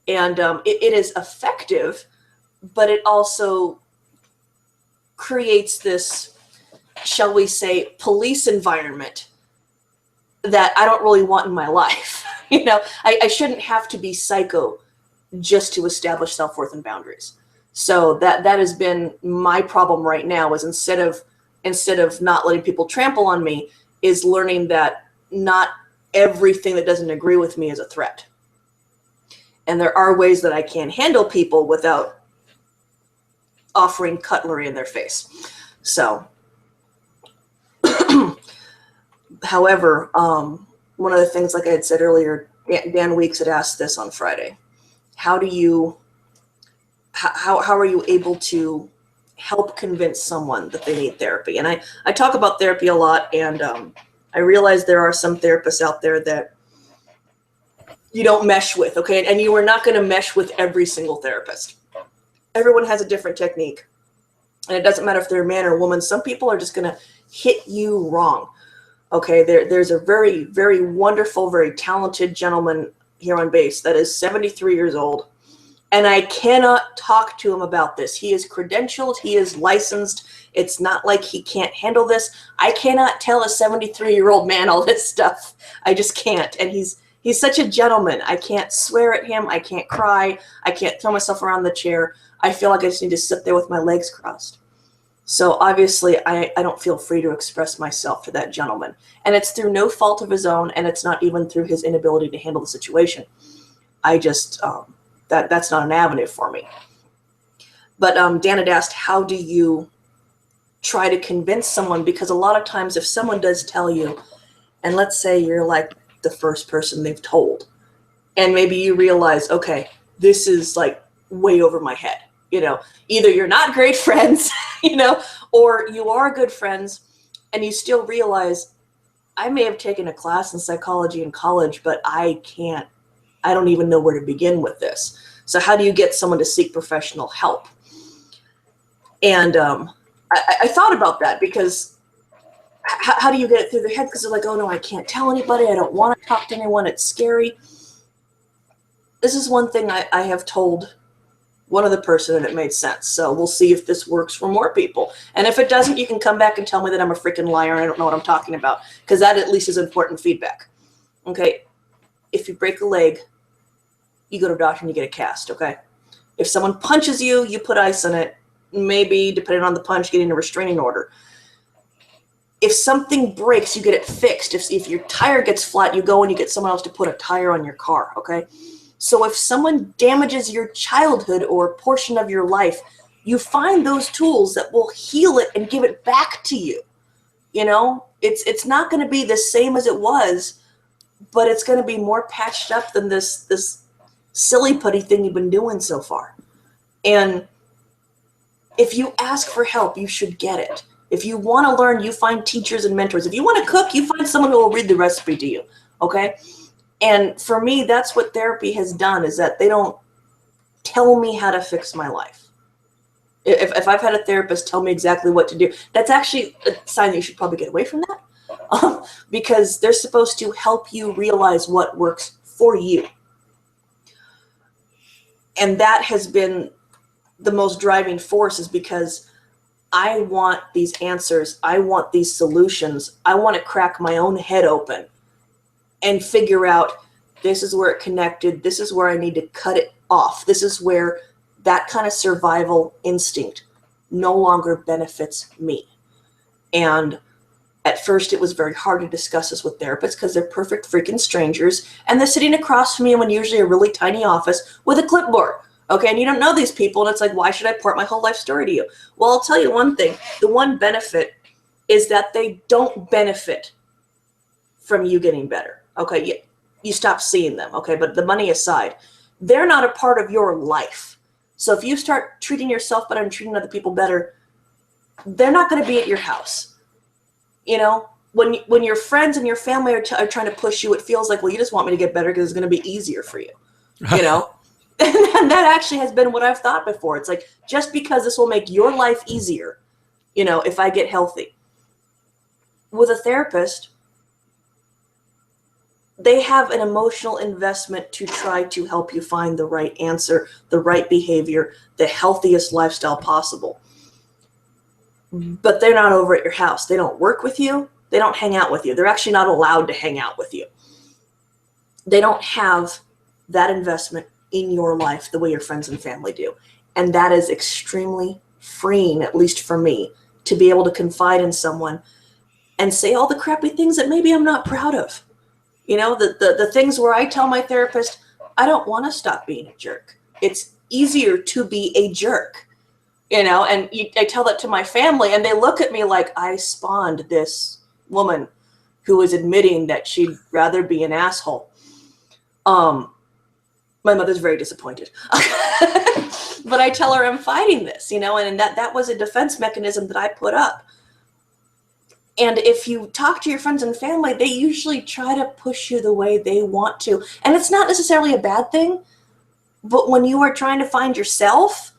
And it is effective, but it also creates this, shall we say, police environment that I don't really want in my life. I shouldn't have to be psycho just to establish self-worth and boundaries. So that has been my problem right now, is instead of not letting people trample on me, is learning that not everything that doesn't agree with me is a threat. And there are ways that I can handle people without offering cutlery in their face. So, however, one of the things, like I had said earlier, Dan Weeks had asked this on Friday. How are you able to help convince someone that they need therapy? And I talk about therapy a lot, and I realize there are some therapists out there that you don't mesh with, okay? And you are not going to mesh with every single therapist. Everyone has a different technique. And it doesn't matter if they're a man or a woman. Some people are just going to hit you wrong. Okay, there's a very, very wonderful, very talented gentleman here on base that is 73 years old. And I cannot talk to him about this. He is credentialed. He is licensed. It's not like he can't handle this. I cannot tell a 73-year-old man all this stuff. I just can't. And he's such a gentleman. I can't swear at him. I can't cry. I can't throw myself around the chair. I feel like I just need to sit there with my legs crossed. So obviously, I don't feel free to express myself to that gentleman. And it's through no fault of his own, and it's not even through his inability to handle the situation. I just... that's not an avenue for me. But Dan had asked, how do you try to convince someone? Because a lot of times if someone does tell you, and let's say you're like the first person they've told, and maybe you realize, okay, this is like way over my head. Either you're not great friends, or you are good friends, and you still realize, I may have taken a class in psychology in college, but I don't even know where to begin with this. So how do you get someone to seek professional help? And I thought about that, because how do you get it through their head? Because they're like, oh no, I can't tell anybody. I don't want to talk to anyone. It's scary. This is one thing I have told one other person, and it made sense. So we'll see if this works for more people. And if it doesn't, you can come back and tell me that I'm a freaking liar and I don't know what I'm talking about, because that at least is important feedback. Okay, if you break a leg, you go to a doctor and you get a cast, okay? If someone punches you, you put ice on it, maybe, depending on the punch, getting a restraining order. If something breaks, you get it fixed. If your tire gets flat, you go and you get someone else to put a tire on your car, okay? So if someone damages your childhood or a portion of your life, you find those tools that will heal it and give it back to you. It's not going to be the same as it was, but it's going to be more patched up than this silly putty thing you've been doing so far. And if you ask for help, you should get it. If you want to learn, you find teachers and mentors. If you want to cook, you find someone who will read the recipe to you, okay? And for me, that's what therapy has done, is that they don't tell me how to fix my life. If I've had a therapist tell me exactly what to do, that's actually a sign that you should probably get away from that, because they're supposed to help you realize what works for you. And that has been the most driving force, is because I want these answers. I want these solutions. I want to crack my own head open and figure out, this is where it connected. This is where I need to cut it off. This is where that kind of survival instinct no longer benefits me. And at first it was very hard to discuss this with therapists, because they're perfect freaking strangers, and they're sitting across from me in usually a really tiny office with a clipboard. Okay, and you don't know these people, and it's like, why should I pour my whole life story to you? Well, I'll tell you one thing. The one benefit is that they don't benefit from you getting better. Okay, you stop seeing them, okay? But the money aside, they're not a part of your life. So if you start treating yourself better and treating other people better, they're not going to be at your house. When your friends and your family are trying to push you, it feels like, well, you just want me to get better because it's going to be easier for you, And that actually has been what I've thought before. It's like, just because this will make your life easier, if I get healthy. With a therapist, they have an emotional investment to try to help you find the right answer, the right behavior, the healthiest lifestyle possible. But they're not over at your house. They don't work with you. They don't hang out with you. They're actually not allowed to hang out with you. They don't have that investment in your life the way your friends and family do. And that is extremely freeing, at least for me, to be able to confide in someone and say all the crappy things that maybe I'm not proud of. The things where I tell my therapist, I don't want to stop being a jerk. It's easier to be a jerk, and I tell that to my family, and they look at me like I spawned this woman who is admitting that she'd rather be an asshole. My mother's very disappointed. But I tell her I'm fighting this, and that was a defense mechanism that I put up. And if you talk to your friends and family, they usually try to push you the way they want to. And it's not necessarily a bad thing, but when you are trying to find yourself,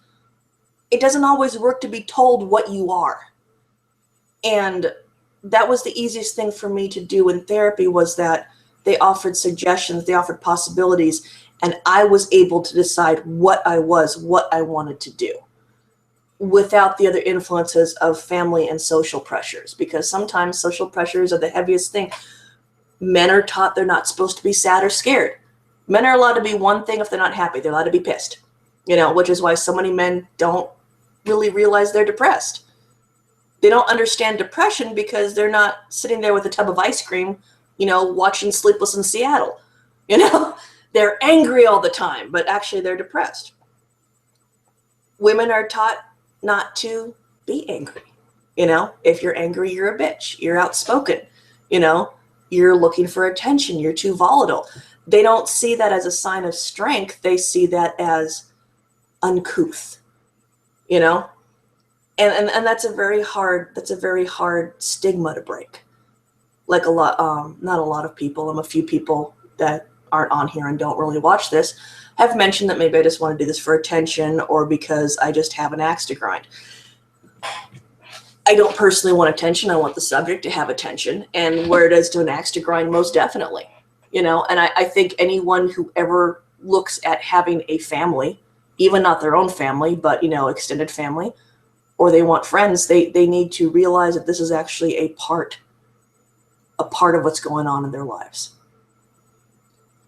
it doesn't always work to be told what you are. And that was the easiest thing for me to do in therapy, was that they offered suggestions, they offered possibilities, and I was able to decide what I wanted to do, without the other influences of family and social pressures, because sometimes social pressures are the heaviest thing. Men are taught they're not supposed to be sad or scared. Men are allowed to be one thing if they're not happy. They're allowed to be pissed, which is why so many men don't really realize they're depressed. They don't understand depression because they're not sitting there with a tub of ice cream, watching Sleepless in Seattle. They're angry all the time, but actually they're depressed. Women are taught not to be angry. If you're angry, you're a bitch. You're outspoken. You're looking for attention. You're too volatile. They don't see that as a sign of strength. They see that as uncouth. And that's a very hard stigma to break. Like not a lot of people. A few people that aren't on here and don't really watch this have mentioned that maybe I just want to do this for attention, or because I just have an axe to grind. I don't personally want attention. I want the subject to have attention. And where it is to an axe to grind, most definitely. And I think anyone who ever looks at having a family, even not their own family, but, extended family, or they want friends, they need to realize that this is actually a part of what's going on in their lives.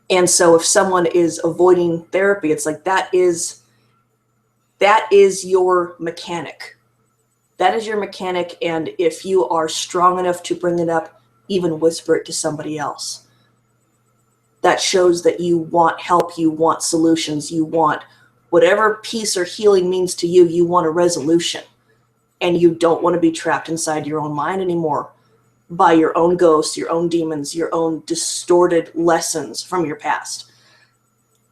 And so if someone is avoiding therapy, it's like that is your mechanic. That is your mechanic. And if you are strong enough to bring it up, even whisper it to somebody else, that shows that you want help, you want solutions, you want whatever peace or healing means to you, you want a resolution. And you don't want to be trapped inside your own mind anymore by your own ghosts, your own demons, your own distorted lessons from your past.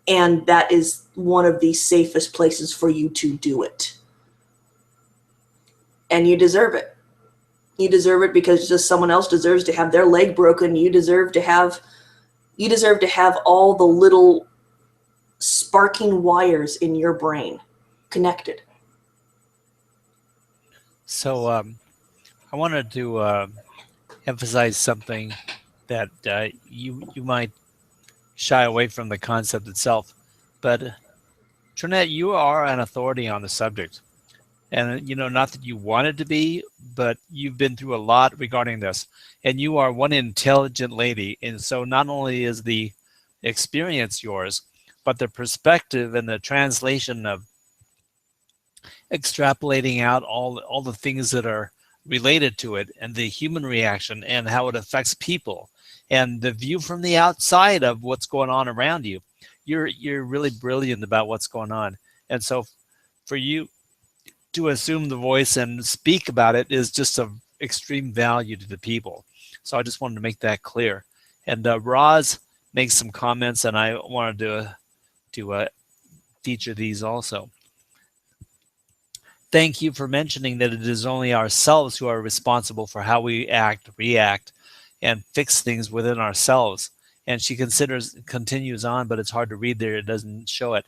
And that is one of the safest places for you to do it. And you deserve it. You deserve it because just someone else deserves to have their leg broken. You deserve to have all the little sparking wires in your brain connected. So I wanted to emphasize something that you might shy away from the concept itself, but Trinette, you are an authority on the subject, and not that you wanted to be, but you've been through a lot regarding this, and you are one intelligent lady, and so not only is the experience yours, but the perspective and the translation of extrapolating out all the things that are related to it, and the human reaction and how it affects people, and the view from the outside of what's going on around you. You're really brilliant about what's going on. And so for you to assume the voice and speak about it is just of extreme value to the people. So I just wanted to make that clear. And Roz makes some comments, and I wanted to feature these also. Thank you for mentioning that it is only ourselves who are responsible for how we act, react, and fix things within ourselves. And she continues on, but it's hard to read there. It doesn't show it.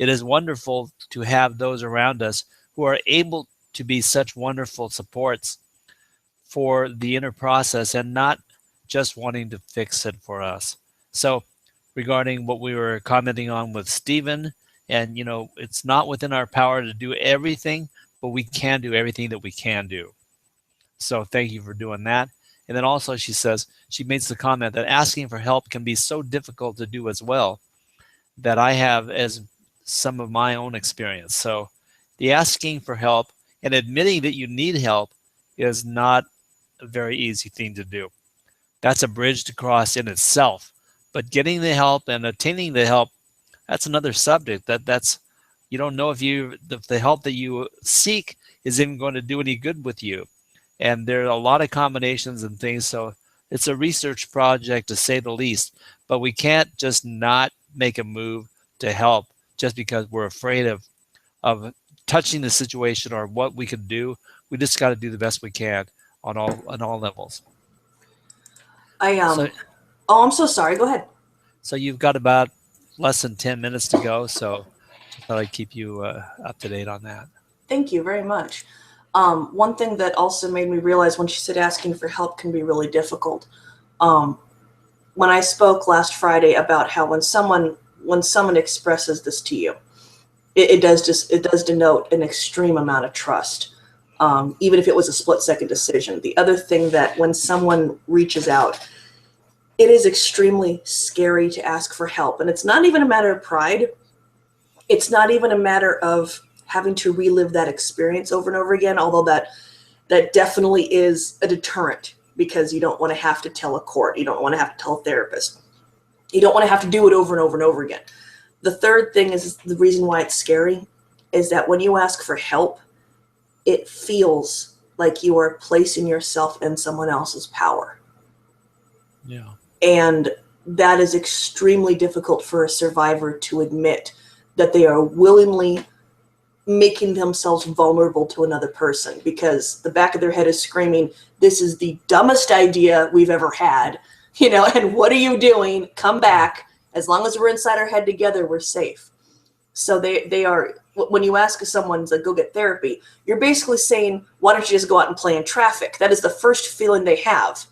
it is wonderful to have those around us who are able to be such wonderful supports for the inner process and not just wanting to fix it for us. So, regarding what we were commenting on with Stephen, and it's not within our power to do everything, but we can do everything that we can do. So, thank you for doing that. And then also, she makes the comment that asking for help can be so difficult to do as well, that I have as some of my own experience. So, the asking for help and admitting that you need help is not a very easy thing to do. That's a bridge to cross in itself. But getting the help and attaining the help, that's another subject. That's you don't know if the help that you seek is even going to do any good with you. And there are a lot of combinations and things. So it's a research project to say the least. But we can't just not make a move to help just because we're afraid of touching the situation or what we can do. We just got to do the best we can on all levels. Oh, I'm so sorry. Go ahead. So you've got about less than 10 minutes to go. So just thought I'd keep you up to date on that. Thank you very much. One thing that also made me realize when she said asking for help can be really difficult. When I spoke last Friday about how when someone expresses this to you, it does denote an extreme amount of trust, even if it was a split-second decision. The other thing that when someone reaches out, it is extremely scary to ask for help. And it's not even a matter of pride. It's not even a matter of having to relive that experience over and over again, although that definitely is a deterrent, because you don't want to have to tell a court. You don't want to have to tell a therapist. You don't want to have to do it over and over and over again. The third thing is the reason why it's scary is that when you ask for help, it feels like you are placing yourself in someone else's power. Yeah. And that is extremely difficult for a survivor to admit, that they are willingly making themselves vulnerable to another person, because the back of their head is screaming, this is the dumbest idea we've ever had, and what are you doing? Come back. As long as we're inside our head together, we're safe. So they are, when you ask someone to go get therapy, you're basically saying, why don't you just go out and play in traffic? That is the first feeling they have.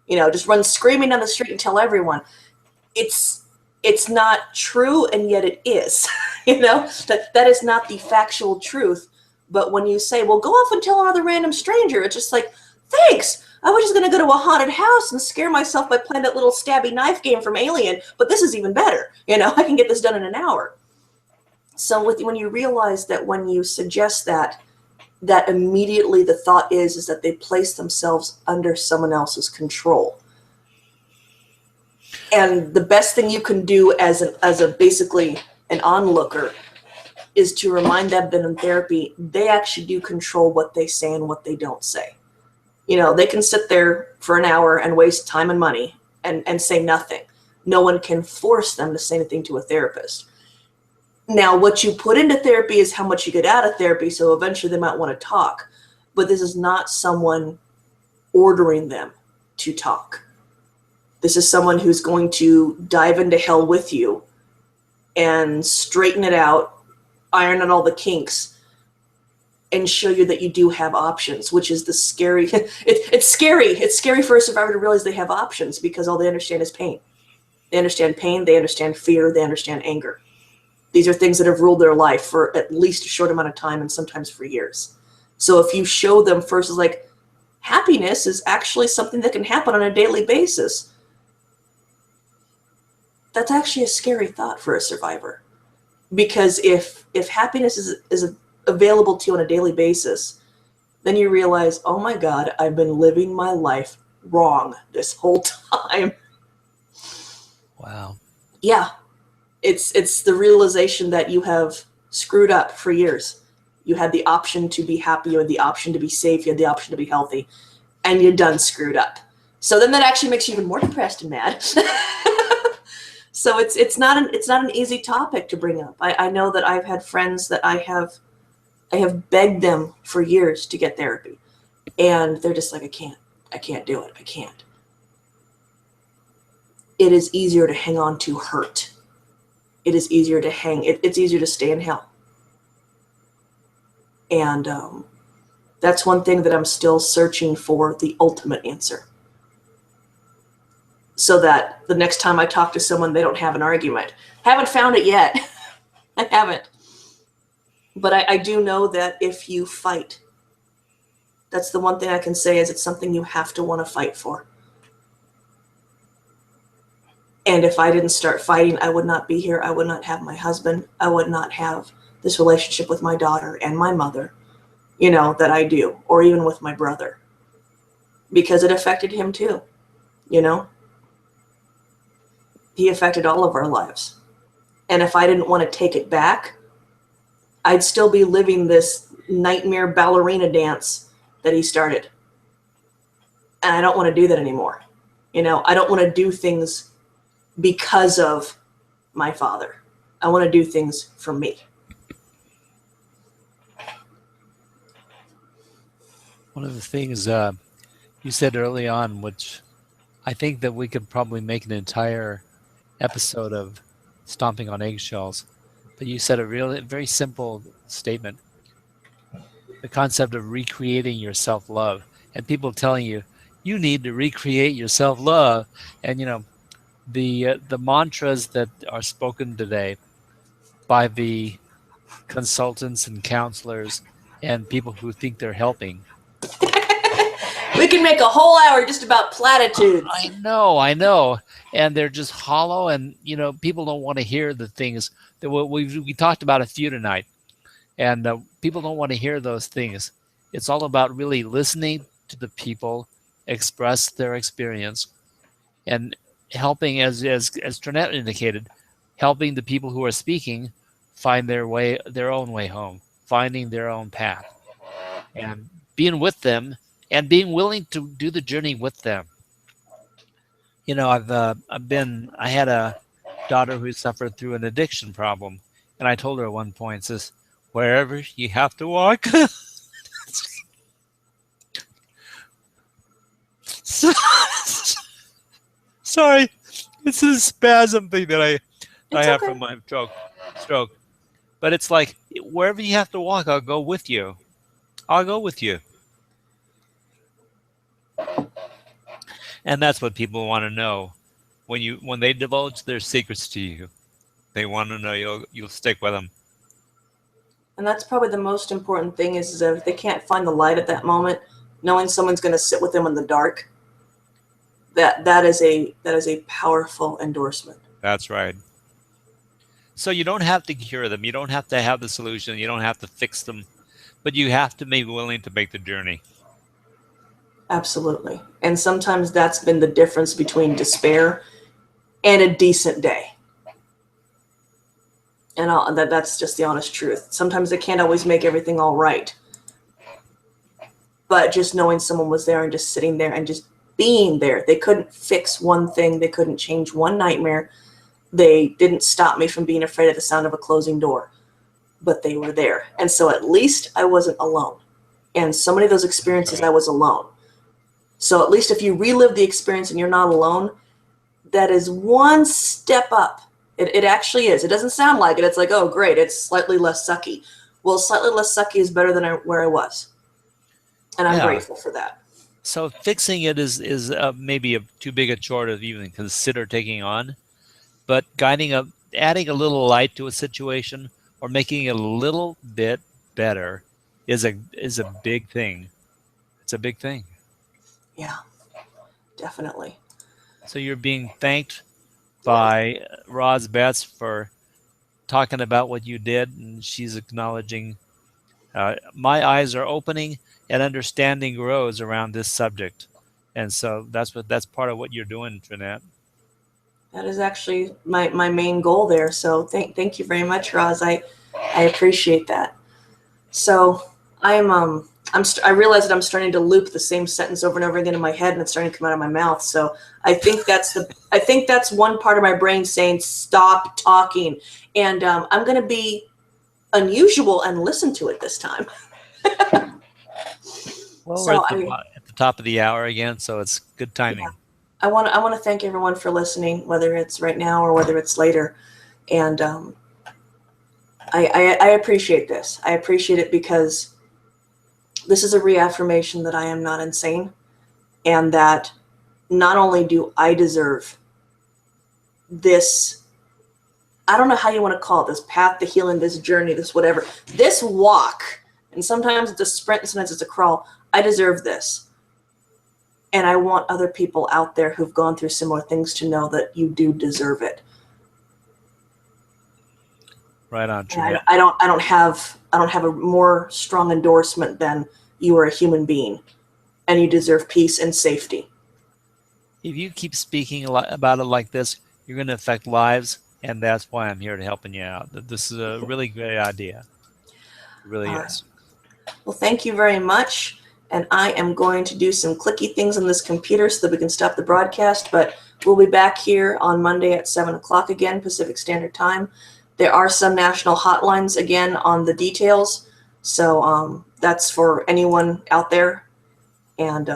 Just run screaming down the street and tell everyone. It's not true, and yet it is. That is not the factual truth. But when you say, well, go off and tell another random stranger, it's just like, thanks. I was just going to go to a haunted house and scare myself by playing that little stabby knife game from Alien, but this is even better. I can get this done in an hour. So when you realize that when you suggest that immediately the thought is that they place themselves under someone else's control. And the best thing you can do as a basically an onlooker is to remind them that in therapy, they actually do control what they say and what they don't say. They can sit there for an hour and waste time and money and say nothing. No one can force them to say anything to a therapist. Now, what you put into therapy is how much you get out of therapy, so eventually they might want to talk. But this is not someone ordering them to talk. This is someone who's going to dive into hell with you and straighten it out, iron out all the kinks, and show you that you do have options, which is the scary. It's scary. It's scary for a survivor to realize they have options, because all they understand is pain. They understand pain. They understand fear. They understand anger. These are things that have ruled their life for at least a short amount of time, and sometimes for years. So if you show them first is like, happiness is actually something that can happen on a daily basis, that's actually a scary thought for a survivor. Because if happiness is available to you on a daily basis, then you realize, oh my God, I've been living my life wrong this whole time. Wow. Yeah. It's the realization that you have screwed up for years. You had the option to be happy, you had the option to be safe, you had the option to be healthy, and you done screwed up. So then that actually makes you even more depressed and mad. So it's not an easy topic to bring up. I know that I've had friends that I have begged them for years to get therapy, and they're just like, I can't do it. I can't. It is easier to hang on to hurt it is easier to hang. It's easier to stay in hell. And that's one thing that I'm still searching for the ultimate answer. So that the next time I talk to someone, they don't have an argument. Haven't found it yet. I haven't. But I do know that if you fight, that's the one thing I can say is it's something you have to want to fight for. And if I didn't start fighting, I would not be here. I would not have my husband. I would not have this relationship with my daughter and my mother, that I do, or even with my brother, because it affected him too, He affected all of our lives. And if I didn't want to take it back, I'd still be living this nightmare ballerina dance that he started. And I don't want to do that anymore. I don't want to do things because of my father. I want to do things for me. One of the things you said early on, which I think that we could probably make an entire episode of Stomping on Eggshells, but you said a very simple statement. The concept of recreating your self-love, and people telling you, you need to recreate your self-love. And, the mantras that are spoken today by the consultants and counselors and people who think they're helping. We can make a whole hour just about platitudes. I know. And they're just hollow, and, people don't want to hear the things that we talked about a few tonight. And people don't want to hear those things. It's all about really listening to the people express their experience and helping, as Trinette indicated, helping the people who are speaking find their own way home, finding their own path, and being with them and being willing to do the journey with them. I had a daughter who suffered through an addiction problem, and I told her at one point, says, wherever you have to walk. Sorry, it's a spasm thing that I have from my stroke. But it's like, wherever you have to walk, I'll go with you. And that's what people want to know. When they divulge their secrets to you, they want to know you'll stick with them. And that's probably the most important thing is if they can't find the light at that moment, knowing someone's going to sit with them in the dark, that is a powerful endorsement. That's right. So you don't have to cure them. You don't have to have the solution. You don't have to fix them. But you have to be willing to make the journey. Absolutely. And sometimes that's been the difference between despair and a decent day. And that's just the honest truth. Sometimes they can't always make everything all right. But just knowing someone was there and just sitting there and just being there. They couldn't fix one thing. They couldn't change one nightmare. They didn't stop me from being afraid of the sound of a closing door. But they were there. And so at least I wasn't alone. And so many of those experiences, I was alone. So at least if you relive the experience and you're not alone, that is one step up. It actually is. It doesn't sound like it. It's like, oh, great, it's slightly less sucky. Well, slightly less sucky is better than where I was. And I'm grateful for that. So fixing it is maybe too big a chore to even consider taking on. But adding a little light to a situation or making it a little bit better is a big thing. It's a big thing. Yeah, definitely. So you're being thanked by Roz Betts for talking about what you did, and she's acknowledging my eyes are opening and understanding grows around this subject. And so that's part of what you're doing, Trinette. That is actually my main goal there. So thank you very much, Roz. I appreciate that. So I realize that I'm starting to loop the same sentence over and over again in my head, and it's starting to come out of my mouth. So I think that's one part of my brain saying stop talking, and I'm going to be unusual and listen to it this time. Well, so we're at the top of the hour again, so it's good timing. Yeah. I want to thank everyone for listening, whether it's right now or whether it's later. And I appreciate this. I appreciate it because this is a reaffirmation that I am not insane, and that not only do I deserve this, I don't know how you want to call it, this path to healing, this journey, this whatever, this walk, and sometimes it's a sprint and sometimes it's a crawl. I deserve this. And I want other people out there who've gone through similar things to know that you do deserve it. Right on, And I don't have a more strong endorsement than you are a human being and you deserve peace and safety. If you keep speaking about it like this, you're going to affect lives, and that's why I'm here to helping you out. This is a really great idea. It really is. Well, thank you very much. And I am going to do some clicky things on this computer so that we can stop the broadcast. But we'll be back here on Monday at 7 o'clock again, Pacific Standard Time. There are some national hotlines again on the details. So that's for anyone out there. And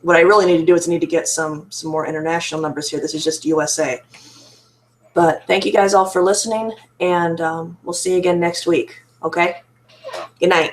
what I really need to do is I need to get some more international numbers here. This is just USA. But thank you guys all for listening. And we'll see you again next week. Okay? Good night.